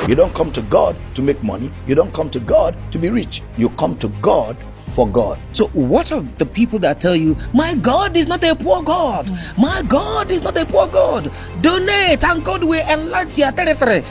You don't come to God to make money. You don't come to God to be rich. You come to God for God. So what of the people that tell you, my God is not a poor God, my God is not a poor God, donate and God will enlarge your territory?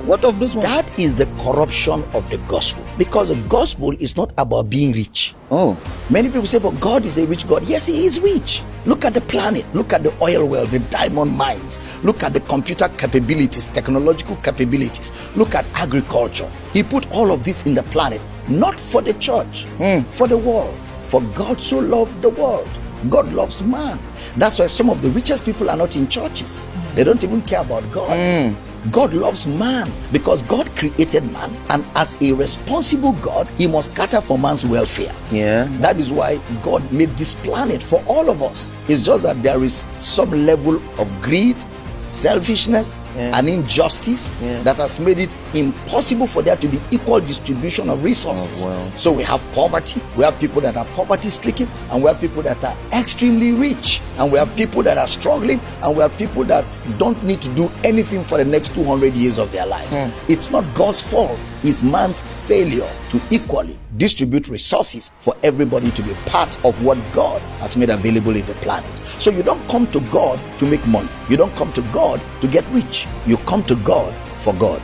What of those ones? That is the corruption of the gospel, because the gospel is not about being rich. Oh, many people say, but God is a rich God. Yes, he is rich. Look at the planet, look at the oil wells, the diamond mines, look at the computer capabilities, technological capabilities, look at agriculture. He put all of this in the planet, not for the church, for the world. For God so loved the world. God loves man. That's why some of the richest people are not in churches. They don't even care about God. God loves man because God created man, and as a responsible God, he must cater for man's welfare. Yeah. That is why God made this planet for all of us. It's just that there is some level of greed, selfishness, and injustice that has made it impossible for there to be equal distribution of resources. So we have poverty, we have people that are poverty stricken, and we have people that are extremely rich, and we have people that are struggling, and we have people that don't need to do anything for the next 200 years of their lives. It's not God's fault, it's man's failure to equally distribute resources for everybody to be part of what God has made available in the planet. So you don't come to God to make money. You don't come to God to get rich. You come to God for God.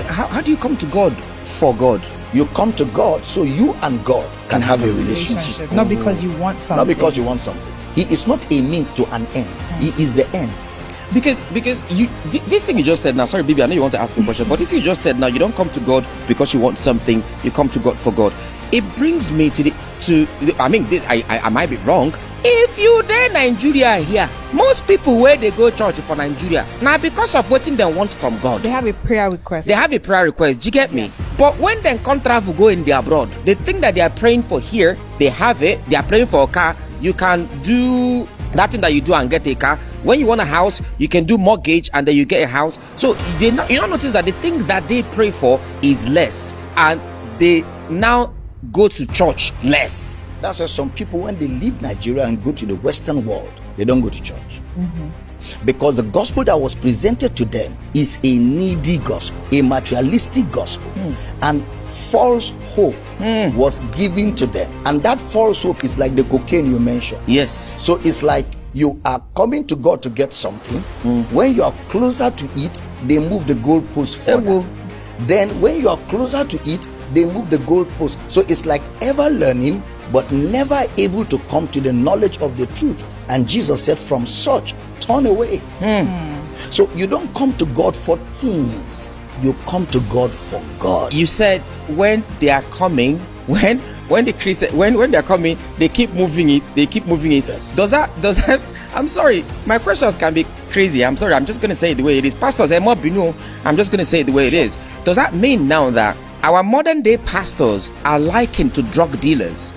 How do you come to God for God? You come to God so you and God can have a relationship. Not because you want something. Not because you want something. He is not a means to an end. He is the end. Because you this thing you just said now, sorry baby, I know you want to ask me a question, but this thing you just said now, you don't come to God because you want something, you come to God for God. It brings me to I might be wrong. If you there Nigeria here, most people where they go church for Nigeria now because of what they want from God. They have a prayer request. They have a prayer request. Do you get me? But when they come travel go in the abroad, the thing that they are praying for here, they have it. They are praying for a car. You can do that thing that you do and get a car. When you want a house, you can do mortgage and then you get a house. So you don't notice that the things that they pray for is less, and they now go to church less. That's why some people, when they leave Nigeria and go to the Western world, they don't go to church. Because the gospel that was presented to them is a needy gospel, a materialistic gospel, and false hope was given to them. And that false hope is like the cocaine you mentioned. Yes. So it's like you are coming to God to get something. When you are closer to it, they move the goalpost further. Then when you are closer to it, they move the goalpost. So it's like ever learning, but never able to come to the knowledge of the truth. And Jesus said, from such, turn away. So you don't come to God for things. You come to God for God. You said when they are coming, when they're coming, they keep moving it. Yes. Does that I'm sorry, my questions can be crazy. I'm sorry, I'm just going to say it the way it is. Pastors, I'm just going to say it the way it is. Does that mean now that our modern day pastors are likened to drug dealers,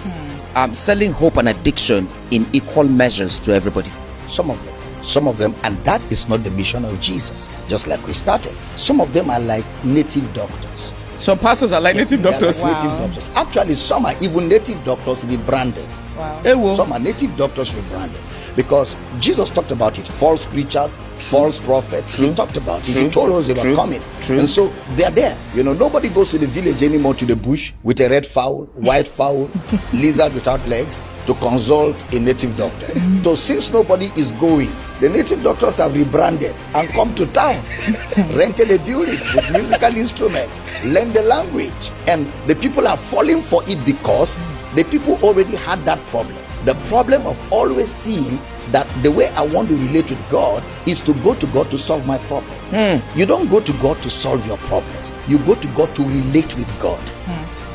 selling hope and addiction in equal measures to everybody? Some of them, and that is not the mission of Jesus. Just like we started, some of them are like native doctors. Some pastors are like native doctors. Like native doctors. Actually, some are even native doctors rebranded. Some are native doctors rebranded. Because Jesus talked about it, false preachers, false prophets. He talked about it. He told us they were coming. And so they are there. Nobody goes to the village anymore, to the bush with a red fowl, white fowl, lizard without legs, to consult a native doctor. So since nobody is going, the native doctors have rebranded and come to town, rented a building with musical instruments, learn the language. And the people are falling for it because the people already had that problem. The problem of always seeing that the way I want to relate with God is to go to God to solve my problems. You don't go to God to solve your problems. You go to God to relate with God.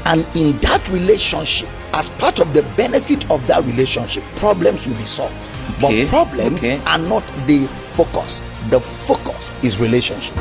And in that relationship, as part of the benefit of that relationship, problems will be solved. But problems are not the focus. The focus is relationship.